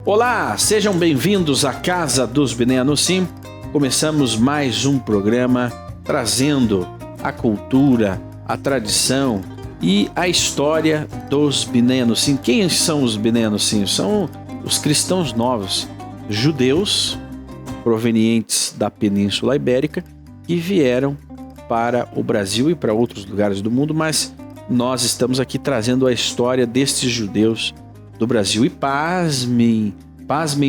Olá, sejam bem-vindos à Casa dos Bnei Anussim. Começamos mais um programa trazendo a cultura, a tradição e a história dos Bnei Anussim. Quem são os Bnei Anussim? São os cristãos novos, judeus provenientes da Península Ibérica que vieram para o Brasil e para outros lugares do mundo, mas nós estamos aqui trazendo a história destes judeus do Brasil. E pasmem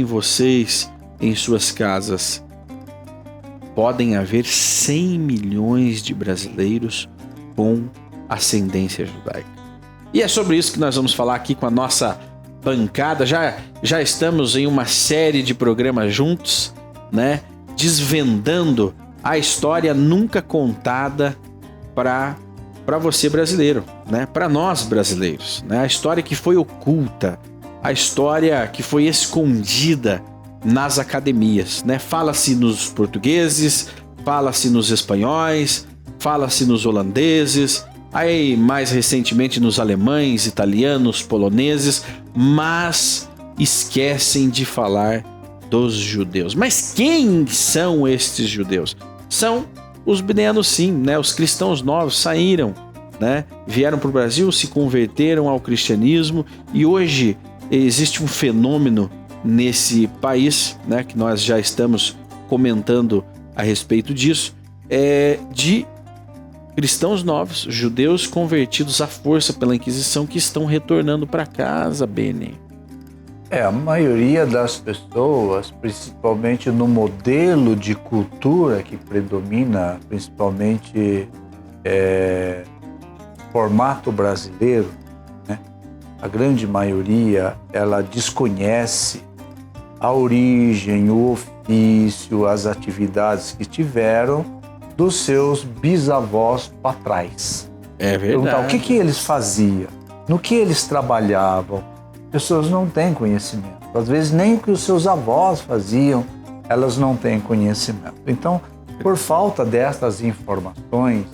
vocês em suas casas. Podem haver 100 milhões de brasileiros com ascendência judaica. E é sobre isso que nós vamos falar aqui com a nossa bancada. Já estamos em uma série de programas juntos, né? Desvendando a história nunca contada para você brasileiro, né? Para nós brasileiros, né? A história que foi oculta, a história que foi escondida nas academias, né? Fala-se nos portugueses, fala-se nos espanhóis, fala-se nos holandeses, aí mais recentemente nos alemães, italianos, poloneses, mas esquecem de falar dos judeus. Mas quem são estes judeus? São os Bnei Anussim, né? Os cristãos novos saíram, né? Vieram para o Brasil, se converteram ao cristianismo e hoje existe um fenômeno nesse país, né? Que nós já estamos comentando a respeito disso, de cristãos novos, judeus convertidos à força pela Inquisição que estão retornando para casa, Beni. A maioria das pessoas, principalmente no modelo de cultura que predomina, principalmente formato brasileiro, né? A grande maioria, ela desconhece a origem, o ofício, as atividades que tiveram dos seus bisavós para trás. É verdade. Perguntar o que eles faziam, no que eles trabalhavam. Pessoas não têm conhecimento. Às vezes nem o que os seus avós faziam, elas não têm conhecimento. Então, por falta dessas informações,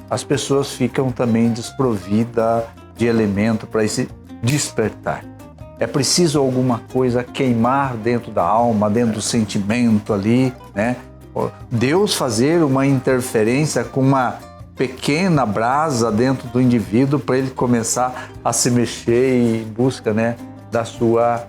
as pessoas ficam também desprovidas de elemento para esse despertar. É preciso alguma coisa queimar dentro da alma, dentro do sentimento ali, né? Deus fazer uma interferência com uma pequena brasa dentro do indivíduo para ele começar a se mexer em busca, né, da sua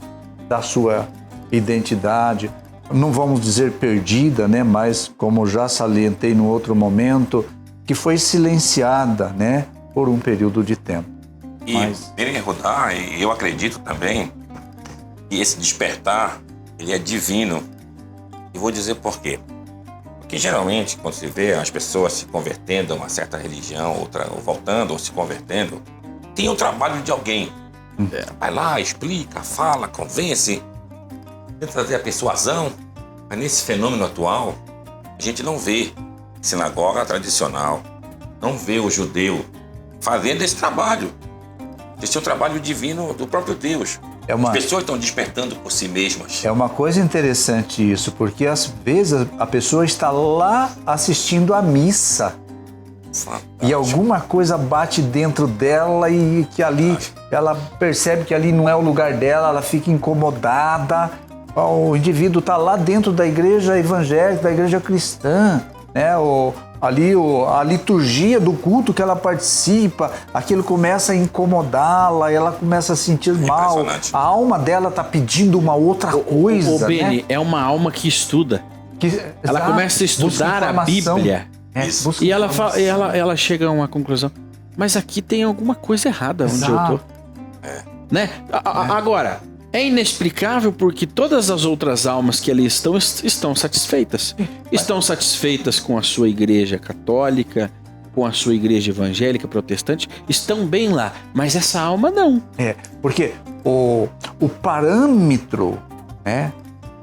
identidade. Não vamos dizer perdida, né, mas como já salientei no outro momento, que foi silenciada, né, por um período de tempo. E eu acredito também que esse despertar, ele é divino. E vou dizer por quê. Porque geralmente, quando se vê as pessoas se convertendo a uma certa religião, outra, ou voltando, ou se convertendo, tem o trabalho de alguém. Vai lá, explica, fala, convence, tenta trazer a persuasão. Mas nesse fenômeno atual, a gente não vê sinagoga tradicional, não vê o judeu fazendo esse trabalho. Esse é o trabalho divino do próprio Deus. As pessoas estão despertando por si mesmas. É uma coisa interessante isso, porque às vezes a pessoa está lá assistindo a missa. Fantástico. E alguma coisa bate dentro dela e que ali ela percebe que ali não é o lugar dela, ela fica incomodada. O indivíduo está lá dentro da igreja evangélica, da igreja cristã, né? A liturgia do culto que ela participa, aquilo começa a incomodá-la, ela começa a sentir mal. A alma dela está pedindo uma outra coisa. Beni, né? É uma alma que estuda. Ela começa a estudar a Bíblia. E ela chega a uma conclusão. Mas aqui tem alguma coisa errada onde eu tô. Né? Agora, é inexplicável porque todas as outras almas que ali estão satisfeitas. Estão satisfeitas com a sua igreja católica, com a sua igreja evangélica, protestante, estão bem lá, mas essa alma não. Porque o parâmetro, né,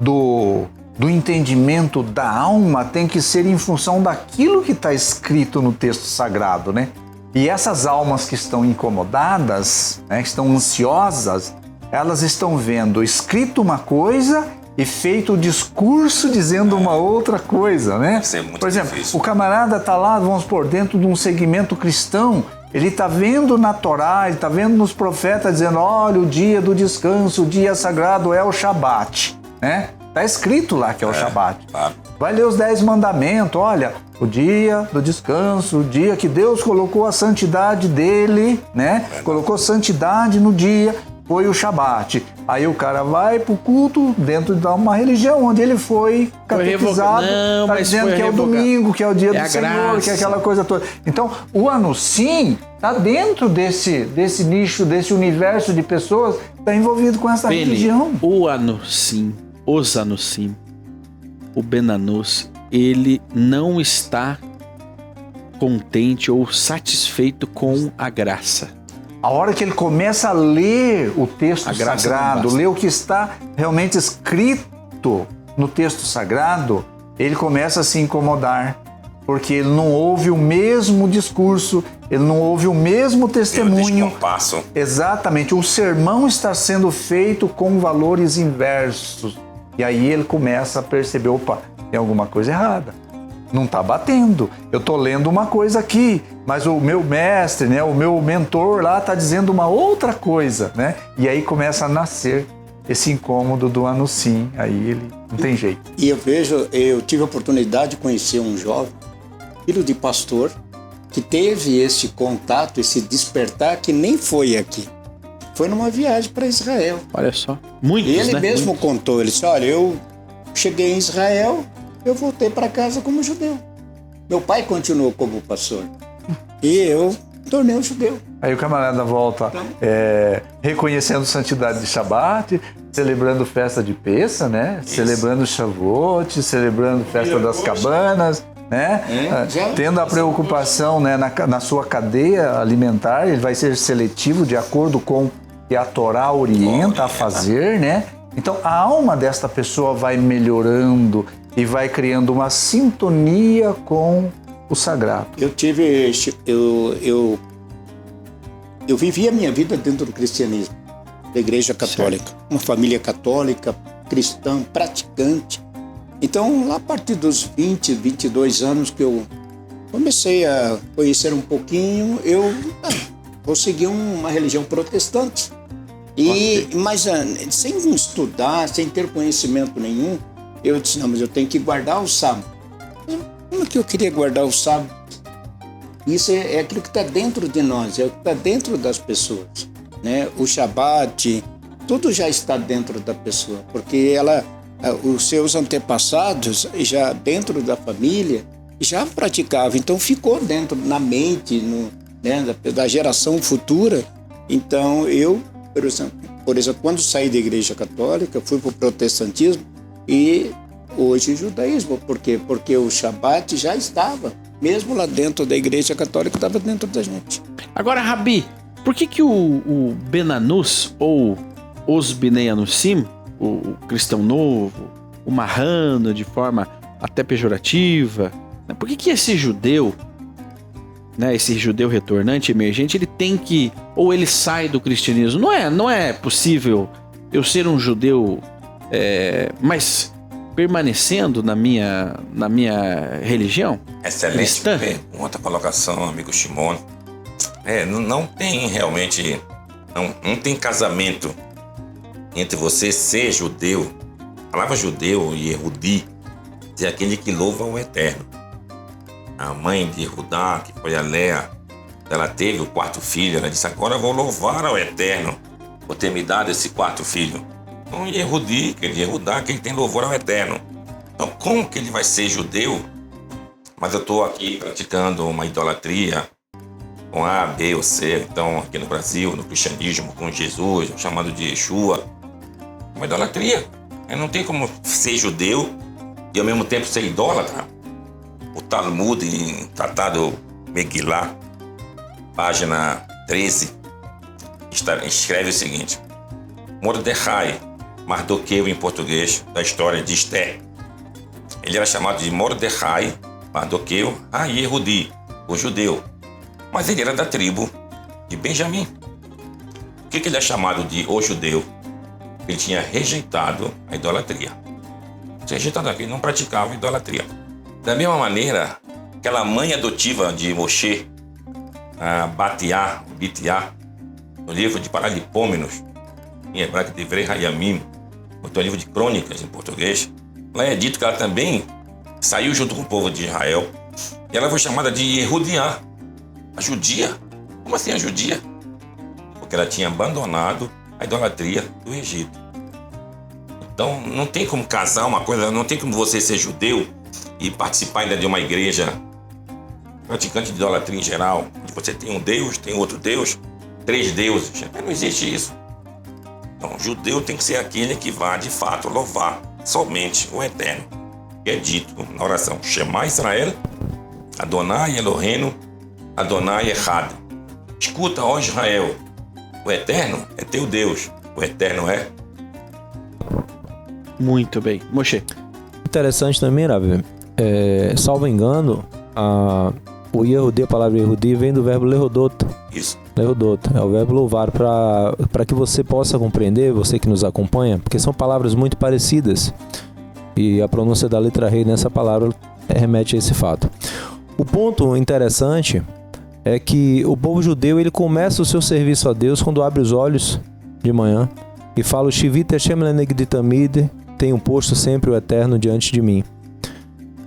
do entendimento da alma tem que ser em função daquilo que está escrito no texto sagrado, né? E essas almas que estão incomodadas, né, que estão ansiosas, elas estão vendo escrito uma coisa e feito o discurso dizendo uma outra coisa, né? Isso é muito Por exemplo, difícil. O camarada está lá, vamos supor, dentro de um segmento cristão, Ele está vendo na Torá, ele está vendo nos profetas dizendo, olha, o dia do descanso, o dia sagrado é o Shabat, né? Está escrito lá que é o Shabat. Claro. Vai ler os 10 mandamentos, olha, o dia do descanso, o dia que Deus colocou a santidade dele, né? Colocou santidade no dia, foi o Shabat. Aí o cara vai pro culto dentro de uma religião onde ele foi catequizado, Não, tá mas dizendo foi que é o revogado. domingo, que é o dia do a Senhor, graça. que é aquela coisa toda. Então, o Anusim tá dentro desse nicho, desse universo de pessoas que tá envolvido com essa religião. O Anusim, os Anusim, o Ben-Anus, ele não está contente ou satisfeito com a graça. A hora que ele começa a ler o texto A graça sagrado, não basta. ler o que está realmente escrito no texto sagrado, ele começa a se incomodar, porque ele não ouve o mesmo discurso, ele não ouve o mesmo testemunho. Descompasso. Exatamente, o sermão está sendo feito com valores inversos. E aí ele começa a perceber, opa, tem alguma coisa errada. Não está batendo. Eu estou lendo uma coisa aqui, mas o meu mestre, né, o meu mentor lá está dizendo uma outra coisa, né? E aí começa a nascer esse incômodo do Anusim. Aí ele não tem jeito. E eu tive a oportunidade de conhecer um jovem, filho de pastor, que teve esse contato, esse despertar que nem foi aqui. Foi numa viagem para Israel. Olha só, muitos, Ele né? mesmo Muitos. contou, ele disse, olha, eu cheguei em Israel, eu voltei para casa como judeu. Meu pai continuou como pastor e eu tornei um judeu. Aí o camarada volta reconhecendo santidade de Shabat, celebrando festa de Pessa, né? Isso. Celebrando Shavuot, celebrando festa das cabanas, né? já- Tendo a preocupação, né, na sua cadeia alimentar, ele vai ser seletivo de acordo com o que a Torá orienta a fazer, né? Então a alma desta pessoa vai melhorando e vai criando uma sintonia com o sagrado. Eu vivi a minha vida dentro do cristianismo, da igreja católica, uma família católica, cristã, praticante. Então, lá a partir dos 20, 22 anos que eu comecei a conhecer um pouquinho, eu vou seguir uma religião protestante. Mas sem estudar, sem ter conhecimento nenhum, eu disse, não, mas eu tenho que guardar o sábado. Como é que eu queria guardar o sábado? Isso é aquilo que está dentro de nós, é o que está dentro das pessoas, né? O Shabat, tudo já está dentro da pessoa, porque os seus antepassados, já dentro da família, já praticavam, então ficou dentro, na mente, da geração futura. Então eu, por exemplo, quando saí da igreja católica, fui para o protestantismo e hoje o judaísmo. Por quê? Porque o Shabat já estava, mesmo lá dentro da igreja católica, estava dentro da gente. Agora, Rabi, por que o Ben-Anus, ou os Bnei Anusim, o cristão novo, o marrano de forma até pejorativa, né? Por que esse judeu, né, esse judeu retornante, emergente, ele tem que, ou ele sai do cristianismo? Não é possível eu ser um judeu, mas permanecendo na minha religião? Excelente cristã? pergunta, colocação, amigo Shimon. Não tem realmente, não tem casamento entre você ser judeu. A palavra judeu e Yehudi é aquele que louva o Eterno. A mãe de Judá, que foi a Léa, ela teve o quarto filho, ela disse, agora eu vou louvar ao Eterno por ter me dado esse quarto filho. Então Yehudi, que ele é Judá, que ele tem louvor ao Eterno. Então como que ele vai ser judeu, mas eu estou aqui praticando uma idolatria com A, B ou C, então aqui no Brasil, no cristianismo, com Jesus, chamado de Yeshua, uma idolatria. Não tem como ser judeu e ao mesmo tempo ser idólatra. O Talmud, em Tratado Megilá, página 13, escreve o seguinte: Mordecai, Mardoqueu em português, da história de Esté. Ele era chamado de Mordecai, Mardoqueu, Yehudi, o judeu. Mas ele era da tribo de Benjamim. Por que ele é chamado de o judeu? Ele tinha rejeitado a idolatria. Tinha rejeitado aquilo, não praticava idolatria. Da mesma maneira, aquela mãe adotiva de Moshe, Bitiá, no livro de Paralipômenos, em hebraico de Divrei Hayamim, no livro de Crônicas em português, lá é dito que ela também saiu junto com o povo de Israel e ela foi chamada de Yehudiá, a judia. Como assim a judia? Porque ela tinha abandonado a idolatria do Egito. Então não tem como casar uma coisa, não tem como você ser judeu e participar ainda de uma igreja praticante de idolatria em geral, onde você tem um Deus, tem outro Deus, 3 deuses. Não existe isso. Então, o judeu tem que ser aquele que vá, de fato, louvar somente o Eterno. Que é dito na oração: Shema Israel, Adonai Eloheinu, Adonai Echad. Escuta, ó Israel, o Eterno é teu Deus, o Eterno é... Muito bem. Moshe. Interessante também, Rabi, salvo engano, o Yehudi, a palavra Yehudi, vem do verbo lehodot. Isso. Lehodot, é o verbo louvar, para que você possa compreender, você que nos acompanha, porque são palavras muito parecidas e a pronúncia da letra rei nessa palavra remete a esse fato. O ponto interessante é que o povo judeu, ele começa o seu serviço a Deus quando abre os olhos de manhã e fala: Shivit Hashem lenegdi tamid, tenho posto sempre o Eterno diante de mim.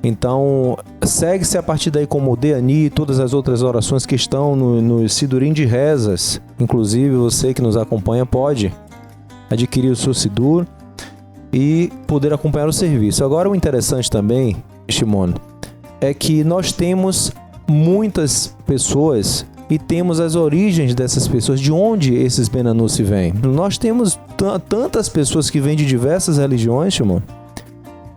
Então, segue-se a partir daí com o Deani e todas as outras orações que estão no Sidurim de rezas. Inclusive, você que nos acompanha pode adquirir o seu Sidur e poder acompanhar o serviço. Agora, o interessante também, Shimon, é que nós temos muitas pessoas e temos as origens dessas pessoas, de onde esses Benanussi vêm. Nós temos tantas pessoas que vêm de diversas religiões, Shimon,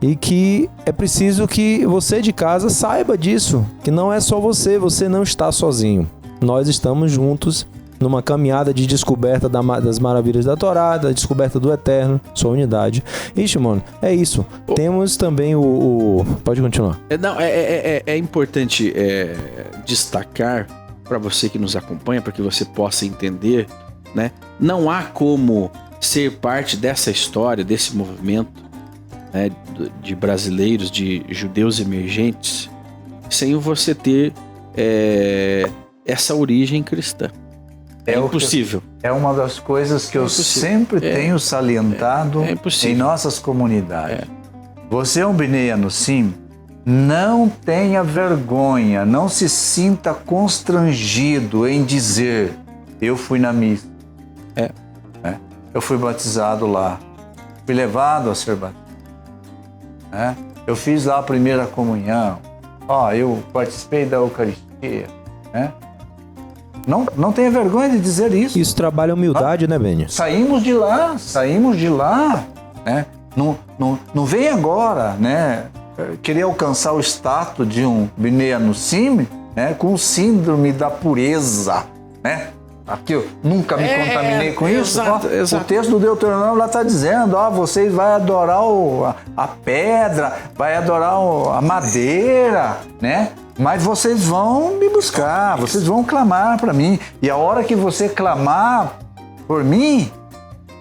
e que é preciso que você de casa saiba disso, que não é só você não está sozinho. Nós estamos juntos numa caminhada de descoberta das maravilhas da Torá, da descoberta do Eterno, sua unidade. E, Shimon, é isso. Temos também Pode continuar. É importante destacar para você que nos acompanha, para que você possa entender, né? Não há como ser parte dessa história, desse movimento, né, de brasileiros, de judeus emergentes, sem você ter essa origem cristã. É impossível. É uma das coisas que eu sempre tenho salientado em nossas comunidades. Você é um Bnei Anussim, não tenha vergonha, não se sinta constrangido em dizer: eu fui na missa, eu fui batizado lá, fui levado a ser batizado. Eu fiz lá a primeira comunhão, eu participei da Eucaristia. Não tenha vergonha de dizer isso. Isso trabalha a humildade, né, Benny? Saímos de lá. Né? Não vem agora, né, querer alcançar o status de um Bnei Anussim, né, com síndrome da pureza, né? Aqui eu nunca me contaminei com isso. Exato. O texto do Deuteronômio lá está dizendo: vocês vão adorar a pedra, vai adorar a madeira, né? Mas vocês vão me buscar, vocês vão clamar para mim. E a hora que você clamar por mim,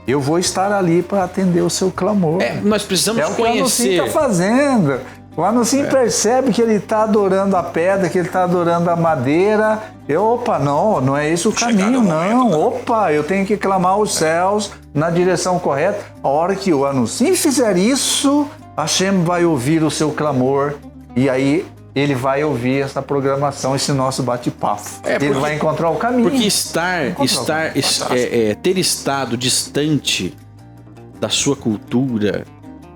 eu vou estar ali para atender o seu clamor. Nós precisamos conhecer. É o que o Anussim está fazendo. O Anussim percebe que ele está adorando a pedra, que ele está adorando a madeira. Não é esse o caminho, não. Eu tenho que clamar os céus na direção correta. A hora que o Anussim fizer isso, Hashem vai ouvir o seu clamor e aí ele vai ouvir essa programação, esse nosso bate-papo. Ele vai encontrar o caminho. Porque ter estado distante da sua cultura,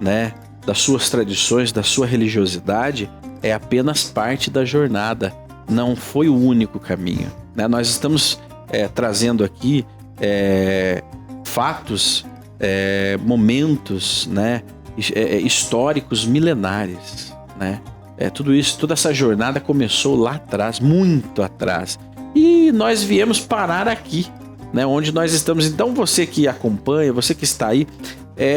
né, das suas tradições, da sua religiosidade, é apenas parte da jornada. Não foi o único caminho, né? Nós estamos trazendo aqui fatos, momentos, né, históricos milenares, né? Tudo isso, toda essa jornada começou lá atrás, muito atrás. E nós viemos parar aqui, né, onde nós estamos. Então você que acompanha, você que está aí,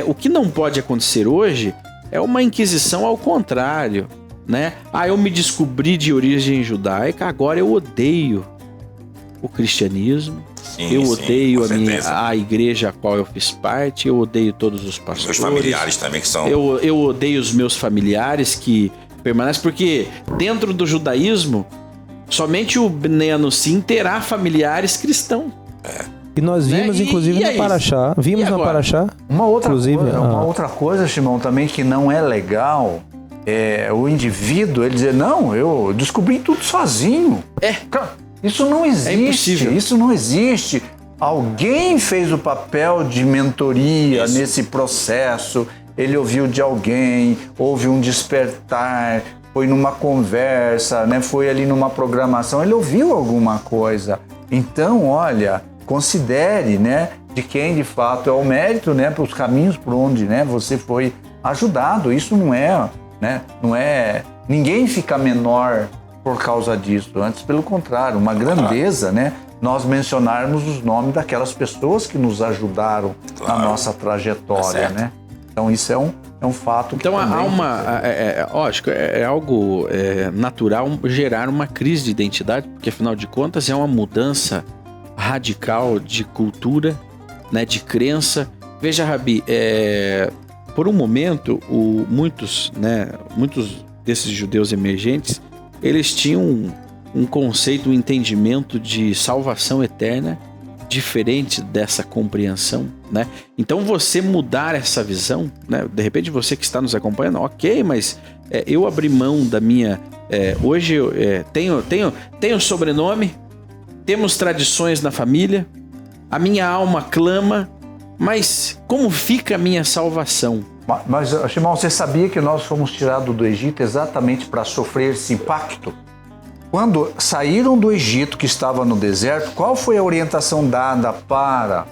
o que não pode acontecer hoje é uma inquisição ao contrário, né? Eu me descobri de origem judaica, agora eu odeio o cristianismo, eu odeio a igreja a qual eu fiz parte, eu odeio todos os pastores. Meus familiares também que são... Eu odeio os meus familiares que permanecem, porque dentro do judaísmo Somente o Bnei Anussim terá familiares cristãos. E nós vimos, Né? inclusive, E no aí? Paraxá. Vimos E no agora? Paraxá. Uma outra Inclusive, coisa, uma outra coisa, Shimon, também que não é legal é o indivíduo ele dizer, não, eu descobri tudo sozinho. Cara, isso não existe. impossível. Isso não existe. Alguém fez o papel de mentoria nesse processo. Ele ouviu de alguém, houve um despertar, foi numa conversa, né? Foi ali numa programação, ele ouviu alguma coisa. Então, olha, considere, né, de quem de fato é o mérito, né, para os caminhos por onde, né, você foi ajudado. Isso não é, né, ninguém fica menor por causa disso. Antes, pelo contrário, uma grandeza, né, nós mencionarmos os nomes daquelas pessoas que nos ajudaram na nossa trajetória, né? Então isso é um fato. Então que há uma, lógico, é algo natural gerar uma crise de identidade, porque afinal de contas é uma mudança radical de cultura, né, de crença. Veja, Rabi, por um momento, muitos desses judeus emergentes, eles tinham um conceito, um entendimento de salvação eterna diferente dessa compreensão, né? Então você mudar essa visão, né? De repente você que está nos acompanhando, ok, mas eu abri mão da minha... hoje eu tenho sobrenome, temos tradições na família, a minha alma clama, mas como fica a minha salvação? Mas, Shimon, você sabia que nós fomos tirados do Egito exatamente para sofrer esse impacto? Quando saíram do Egito, que estava no deserto, qual foi a orientação dada para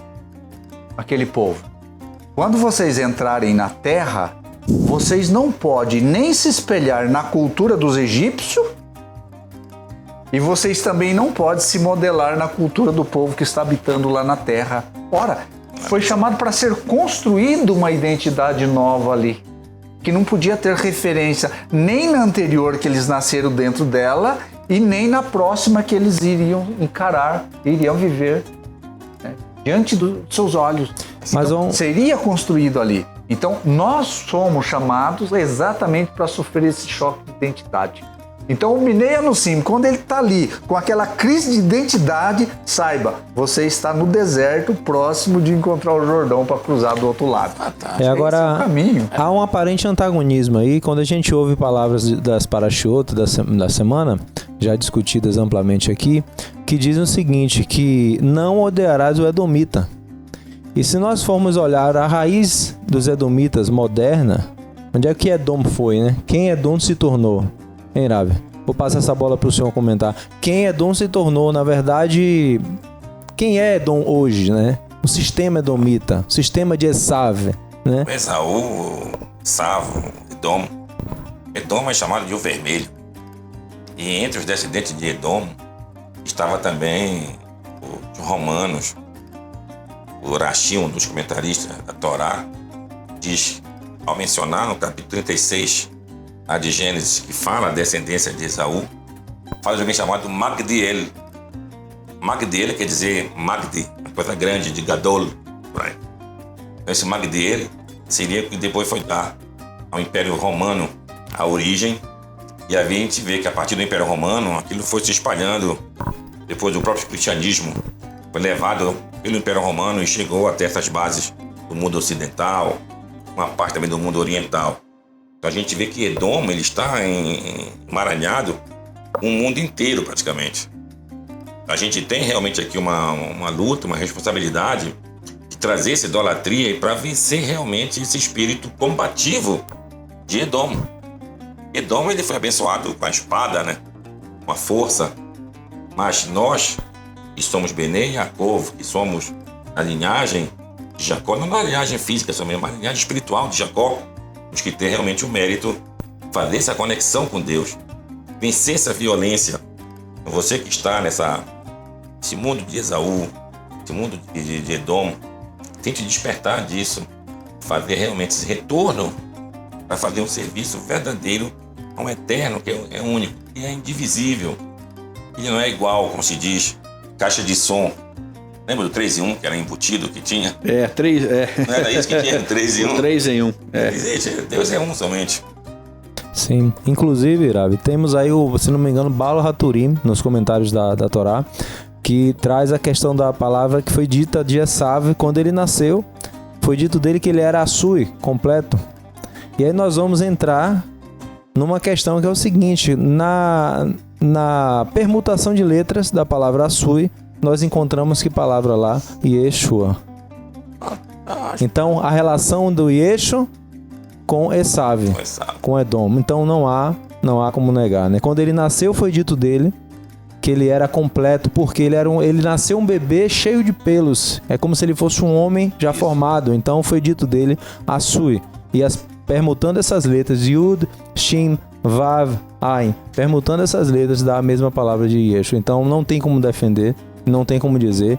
aquele povo? Quando vocês entrarem na terra, vocês não podem nem se espelhar na cultura dos egípcios e vocês também não podem se modelar na cultura do povo que está habitando lá na terra. Ora, foi chamado para ser construída uma identidade nova ali, que não podia ter referência nem na anterior que eles nasceram dentro dela e nem na próxima que eles iriam encarar, iriam viver, né, diante dos seus olhos. Mas então, seria construído ali. Então, nós somos chamados exatamente para sofrer esse choque de identidade. Então, o Bnei Anussim, quando ele está ali com aquela crise de identidade, saiba, você está no deserto, próximo de encontrar o Jordão para cruzar do outro lado. Agora, esse é o caminho. Há um aparente antagonismo aí, quando a gente ouve palavras das Parashiot da semana, já discutidas amplamente aqui, que dizem o seguinte, que não odiarás o Edomita. E se nós formos olhar a raiz dos Edomitas moderna, onde é que Edom foi, né? Quem Edom se tornou? Hein, Rabi? Vou passar essa bola para o senhor comentar. Quem Edom se tornou, na verdade, quem é Edom hoje, né? O sistema edomita, o sistema de Esav, né? Esaú, Savo, Edom. Edom é chamado de o vermelho. E entre os descendentes de Edom estava também os romanos. O Rashi, um dos comentaristas da Torá, diz, ao mencionar no capítulo 36, a de Gênesis, que fala a descendência de Esaú, fala de alguém chamado Magdiel. Magdiel quer dizer Magdi, uma coisa grande, de Gadol. Então, esse Magdiel seria que depois foi dar ao Império Romano a origem. E aí a gente vê que a partir do Império Romano, aquilo foi se espalhando. Depois do próprio cristianismo foi levado pelo Império Romano e chegou até essas bases do mundo ocidental, uma parte também do mundo oriental. Então a gente vê que Edom ele está emaranhado o mundo inteiro praticamente. A gente tem realmente aqui uma luta, uma responsabilidade de trazer essa idolatria para vencer realmente esse espírito combativo de Edom. Edom ele foi abençoado com a espada, né? Com a força. Mas nós, que somos Bnei Yaakov, que somos a linhagem de Jacó, não na linhagem física somente, mas na linhagem espiritual de Jacó, temos que ter realmente o mérito de fazer essa conexão com Deus, vencer essa violência. Você que está nesse mundo de Esaú, esse mundo de Edom, tente despertar disso, fazer realmente esse retorno para fazer um serviço verdadeiro a um eterno, que é único, que é indivisível. Ele não é igual, como se diz, caixa de som. Lembra do 3 em 1, que era embutido, que tinha? Não era isso que tinha, 3 em 1? 3 em 1. Deus é um somente. Sim, inclusive, Rabi, temos aí, se não me engano, Baal HaTurim, nos comentários da Torá, que traz a questão da palavra que foi dita de Esav quando ele nasceu. Foi dito dele que ele era Asui, completo. E aí nós vamos entrar numa questão que é o seguinte: na permutação de letras da palavra Asui, nós encontramos que palavra lá? Yeshua. Então, a relação do Yeshu com Esav, com Edom. Então, não há como negar, né? Quando ele nasceu, foi dito dele que ele era completo, porque ele nasceu um bebê cheio de pelos. É como se ele fosse um homem já formado. Então, foi dito dele Asui. E permutando essas letras, Yud, Shin, Vav, Ain, permutando essas letras dá a mesma palavra de Yeshua. Então não tem como defender, não tem como dizer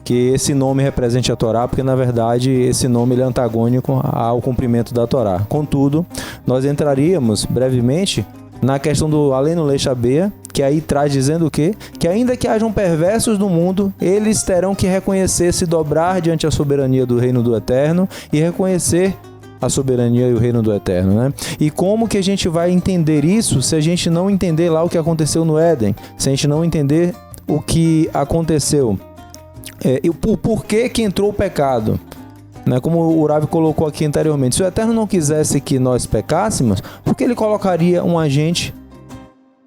que esse nome represente a Torá, porque na verdade esse nome ele é antagônico ao cumprimento da Torá. Contudo, nós entraríamos brevemente na questão do Alenu Leishabea, que aí traz dizendo o quê? Que ainda que hajam perversos no mundo, eles terão que reconhecer, se dobrar diante a soberania do reino do Eterno e reconhecer a soberania e o reino do Eterno, né? E como que a gente vai entender isso se a gente não entender lá o que aconteceu no Éden? Se a gente não entender o que aconteceu, e o porquê que entrou o pecado, né? Como o Rabi colocou aqui anteriormente, se o Eterno não quisesse que nós pecássemos, por que ele colocaria um agente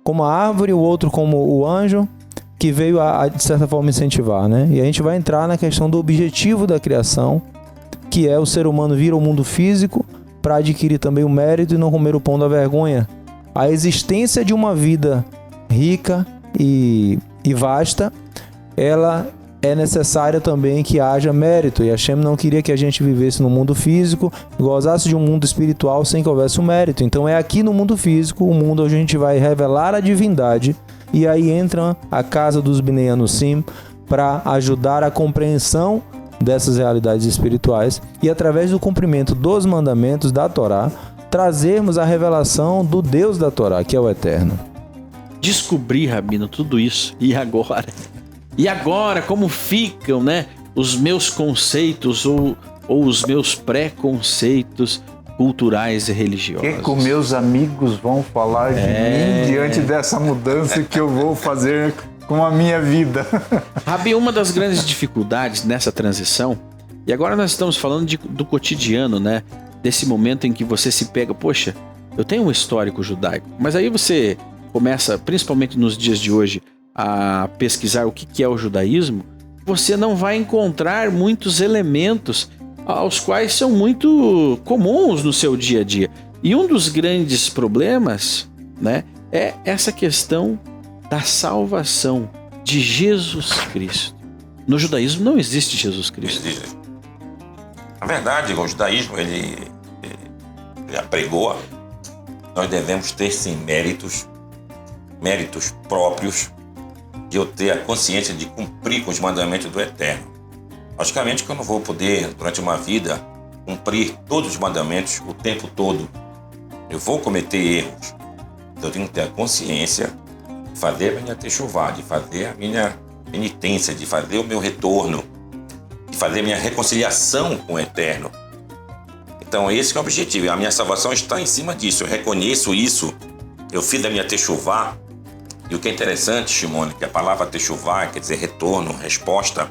como a árvore, o outro como o anjo, que veio a de certa forma incentivar, né? E a gente vai entrar na questão do objetivo da criação, que é o ser humano vir ao mundo físico para adquirir também o mérito e não comer o pão da vergonha. A existência de uma vida rica e vasta, ela é necessária também que haja mérito. E Hashem não queria que a gente vivesse no mundo físico, gozasse de um mundo espiritual sem que houvesse o mérito. Então é aqui no mundo físico, o mundo onde a gente vai revelar a divindade. E aí entra a casa dos Bnei Anusim para ajudar a compreensão dessas realidades espirituais e através do cumprimento dos mandamentos da Torá, trazermos a revelação do Deus da Torá, que é o Eterno. Descobri, Rabino, tudo isso. E agora? E agora, como ficam, né, os meus conceitos ou os meus preconceitos culturais e religiosos? O que os meus amigos vão falar de mim diante dessa mudança que eu vou fazer com a minha vida? Rabi, uma das grandes dificuldades nessa transição, e agora nós estamos falando do cotidiano, né? Desse momento em que você se pega, poxa, eu tenho um histórico judaico, mas aí você começa, principalmente nos dias de hoje, a pesquisar o que é o judaísmo, você não vai encontrar muitos elementos aos quais são muito comuns no seu dia a dia. E um dos grandes problemas, né, é essa questão da salvação de Jesus Cristo. No judaísmo não existe Jesus Cristo. Na verdade, o judaísmo ele apregou, nós devemos ter sim méritos próprios de eu ter a consciência de cumprir com os mandamentos do Eterno. Logicamente que eu não vou poder, durante uma vida, cumprir todos os mandamentos o tempo todo. Eu vou cometer erros. Então eu tenho que ter a consciência de fazer a minha techuvá, de fazer a minha penitência, de fazer o meu retorno, de fazer a minha reconciliação com o Eterno. Então esse é o objetivo. A minha salvação está em cima disso. Eu reconheço isso. Eu fiz a minha techuvá. E o que é interessante, Shimon, que a palavra techuvá, quer dizer retorno, resposta,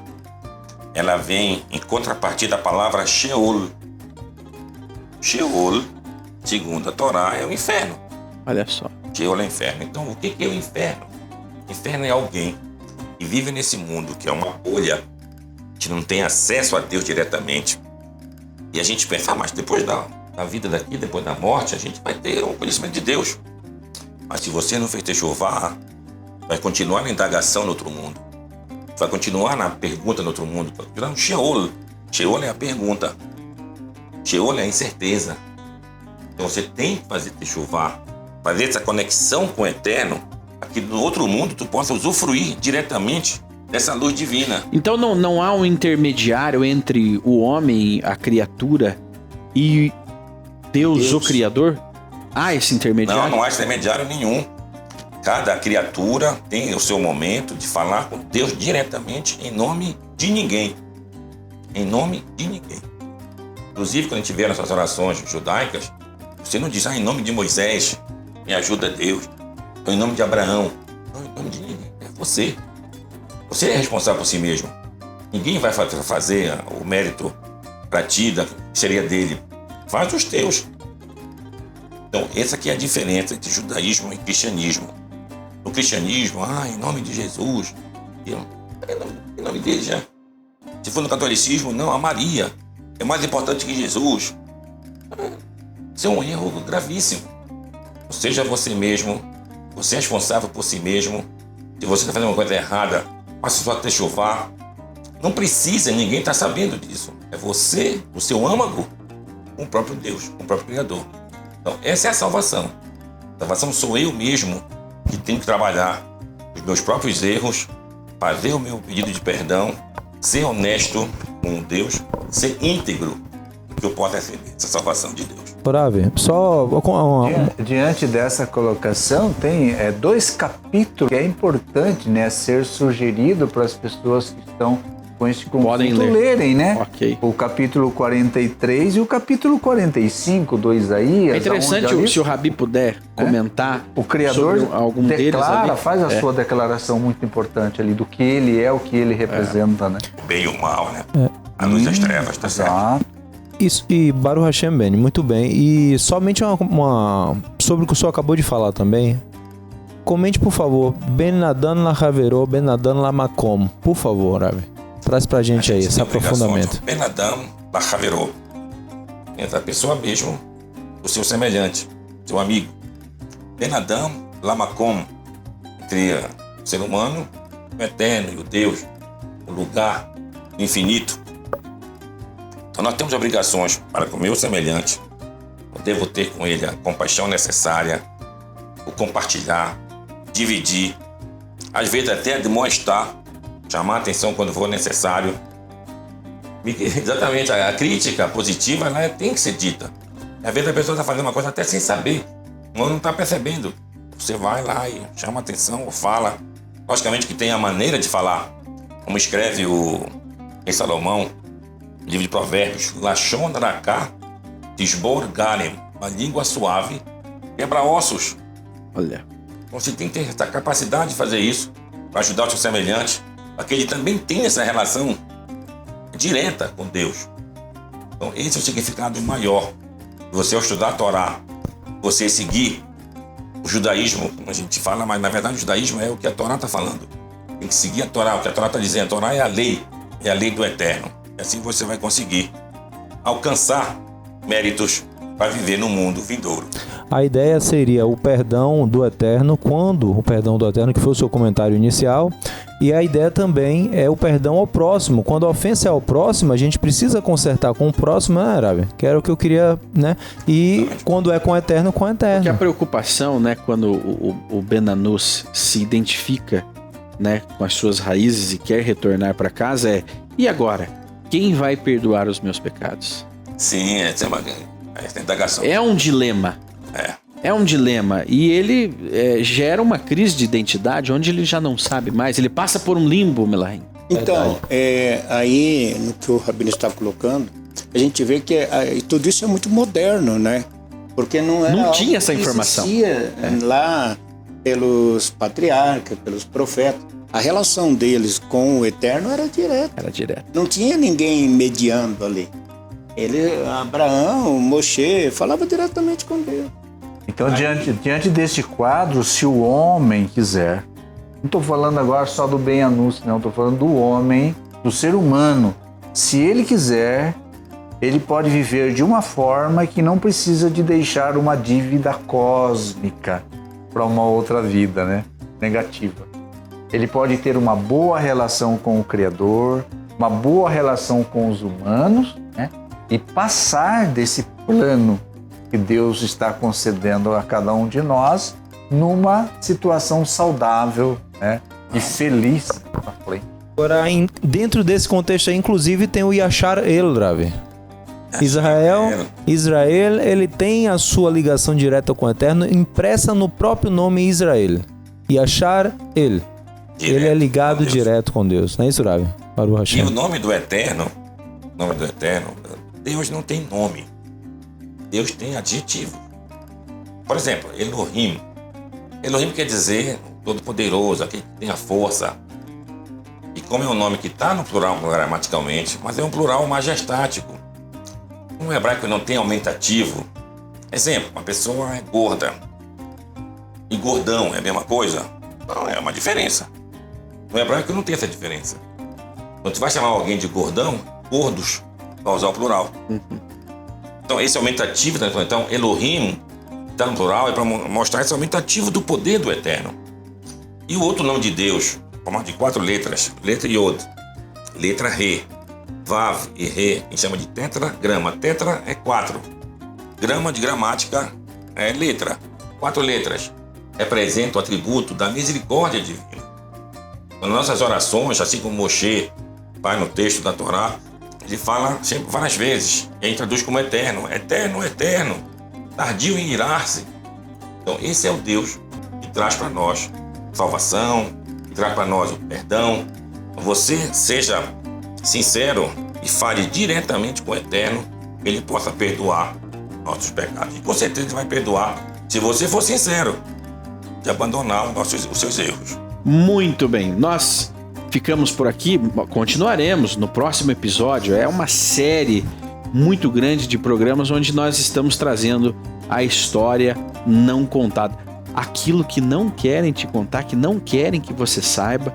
ela vem em contrapartida da palavra Sheol. Sheol, segundo a Torá, é o inferno. Olha só. Sheol é o inferno. Então, o que é o inferno? O inferno é alguém que vive nesse mundo, que é uma bolha, que não tem acesso a Deus diretamente. E a gente pensa, mas depois da vida daqui, depois da morte, a gente vai ter o conhecimento de Deus. Mas se você não fez techuvá, vai continuar na indagação no outro mundo. Vai continuar na pergunta no outro mundo. Vai continuar no Sheol. Sheol é a pergunta. Sheol é a incerteza. Então você tem que fazer techuvá, fazer essa conexão com o Eterno, para que no outro mundo tu possa usufruir diretamente dessa luz divina. Então não há um intermediário entre o homem, a criatura, e Deus. O Criador? Há esse intermediário? Não há intermediário nenhum. Cada criatura tem o seu momento de falar com Deus diretamente em nome de ninguém. Em nome de ninguém. Inclusive, quando a gente vê nas suas orações judaicas, você não diz, em nome de Moisés. Me ajuda, Deus. Em nome de Abraão. Não, em nome de ninguém. É você. Você é responsável por si mesmo. Ninguém vai fazer o mérito para ti, que seria dele. Faz os teus. Então, essa aqui é a diferença entre judaísmo e cristianismo. No cristianismo, em nome de Jesus. Em nome dele já. Se for no catolicismo, não, a Maria é mais importante que Jesus. Isso é um erro gravíssimo. Seja você mesmo, você é responsável por si mesmo. Se você está fazendo uma coisa errada, faça só techuvá. Não precisa, ninguém está sabendo disso. É você, o seu âmago, com o próprio Deus, com o próprio Criador. Então, essa é a salvação. A salvação sou eu mesmo que tenho que trabalhar os meus próprios erros, fazer o meu pedido de perdão, ser honesto com Deus, ser íntegro, que eu possa receber essa salvação de Deus. Ravi, só diante dessa colocação tem 2 capítulos que é importante, né, ser sugerido para as pessoas que estão com esse conflito lerem, né? Okay. O capítulo 43 e o capítulo 45 do Isaías. É interessante se o Rabi puder comentar. O Criador sobre algum declara, deles ali. faz a sua declaração muito importante ali do que ele é, o que ele representa, né? O bem e o mal, né? A luz das trevas, tá certo? Isso, e Baruch Hashem Ben, muito bem. E somente sobre o que o senhor acabou de falar também. Comente, por favor, Ben Nadan la Haveró, Ben Nadan la Makom. Por favor, Ravi. Traz pra gente aí esse aprofundamento. Ben Nadan la Haveró. Entre a pessoa mesmo, o seu semelhante, seu amigo. Ben Nadan la Makom. Entre o ser humano, o eterno e o Deus, o lugar infinito. Então nós temos obrigações para com o meu semelhante. Eu devo ter com ele a compaixão necessária, o compartilhar, dividir, às vezes até demonstrar, chamar a atenção quando for necessário. Exatamente, a crítica positiva ela tem que ser dita. Às vezes a pessoa está fazendo uma coisa até sem saber, não está percebendo. Você vai lá e chama a atenção ou fala. Logicamente que tem a maneira de falar, como escreve o rei Salomão, livro de Provérbios, Lashon Raká Tisbor Garem, uma língua suave, quebra ossos. Olha. Então você tem que ter essa capacidade de fazer isso, para ajudar o seu semelhante, para que ele também tenha essa relação direta com Deus. Então esse é o significado maior. Você ao estudar a Torá, você seguir o judaísmo, como a gente fala, mas na verdade o judaísmo é o que a Torá está falando. Tem que seguir a Torá, o que a Torá está dizendo. A Torá é a lei do Eterno. E assim você vai conseguir alcançar méritos para viver no mundo vindouro. A ideia seria o perdão do Eterno, o perdão do Eterno, que foi o seu comentário inicial, e a ideia também é o perdão ao próximo. Quando a ofensa é ao próximo, a gente precisa consertar com o próximo, né, Rabi? Que era o que eu queria, né? E quando é com o Eterno, com o Eterno. Porque a preocupação, né, quando o Ben-Anus se identifica, né, com as suas raízes e quer retornar para casa e agora? Quem vai perdoar os meus pecados? Sim, essa é uma indagação. É um dilema. É um dilema. E ele gera uma crise de identidade onde ele já não sabe mais. Ele passa por um limbo, Melahim. Então, aí no que o Rabino está colocando, a gente vê que tudo isso é muito moderno, né? Porque não tinha essa informação. Existia lá pelos patriarcas, pelos profetas. A relação deles com o Eterno era direta. Não tinha ninguém mediando ali. Abraão, Moshe, falava diretamente com Deus. Então, diante deste quadro, se o homem quiser, não estou falando agora só do Ben-Anus, não, estou falando do homem, do ser humano. Se ele quiser, ele pode viver de uma forma que não precisa de deixar uma dívida cósmica para uma outra vida, né? Negativa. Ele pode ter uma boa relação com o Criador, uma boa relação com os humanos, né? E passar desse plano que Deus está concedendo a cada um de nós numa situação saudável, né? E feliz na frente. Agora, dentro desse contexto aí, inclusive, tem o Yashar El, Ravi. Israel, ele tem a sua ligação direta com o Eterno impressa no próprio nome Israel. Yashar El. Ele é ligado direto com Deus, não é isso, Rabi? Baruch Hashem. E o nome do Eterno, Deus não tem nome. Deus tem adjetivo. Por exemplo, Elohim. Elohim quer dizer todo-poderoso, aquele que tem a força. E como é um nome que está no plural gramaticalmente, mas é um plural majestático. No hebraico não tem aumentativo. Exemplo, uma pessoa é gorda. E gordão é a mesma coisa? Não, é uma diferença. No hebraico não tem essa diferença. Quando você vai chamar alguém de gordão, gordos, vai usar o plural. Então esse aumentativo, então Elohim, está no plural, é para mostrar esse aumentativo do poder do Eterno. E o outro nome de Deus, formado de 4 letras, letra Yod, letra Re, Vav e Re, a gente chama de tetragrama. Tetra é 4. Grama de gramática é letra. 4 letras. Representa o atributo da misericórdia divina. Nas nossas orações, assim como Moshe vai no texto da Torá, ele fala sempre várias vezes, e aí traduz como eterno, eterno, eterno, tardio em irar-se. Então esse é o Deus que traz para nós salvação, que traz para nós o perdão. Você seja sincero e fale diretamente com o Eterno, que Ele possa perdoar nossos pecados. E com certeza Ele vai perdoar, se você for sincero, de abandonar os seus erros. Muito bem, nós ficamos por aqui, continuaremos no próximo episódio. É uma série muito grande de programas onde nós estamos trazendo a história não contada. Aquilo que não querem te contar, que não querem que você saiba,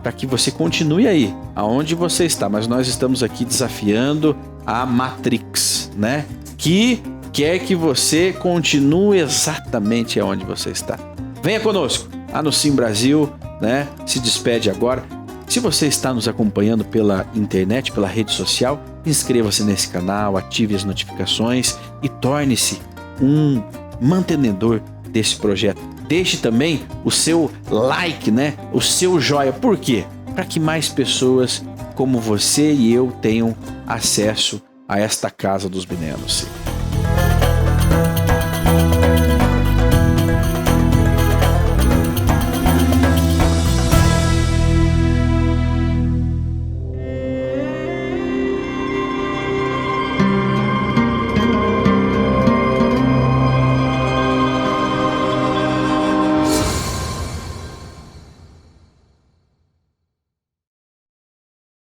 para que você continue aí, aonde você está. Mas nós estamos aqui desafiando a Matrix, né? Que quer que você continue exatamente aonde você está. Venha conosco, a Nusim Brasil, né? Se despede agora. Se você está nos acompanhando pela internet, pela rede social, inscreva-se nesse canal, ative as notificações e torne-se um mantenedor desse projeto. Deixe também o seu like, né? O seu joia. Por quê? Para que mais pessoas como você e eu tenham acesso a esta casa dos Bnei Anussim.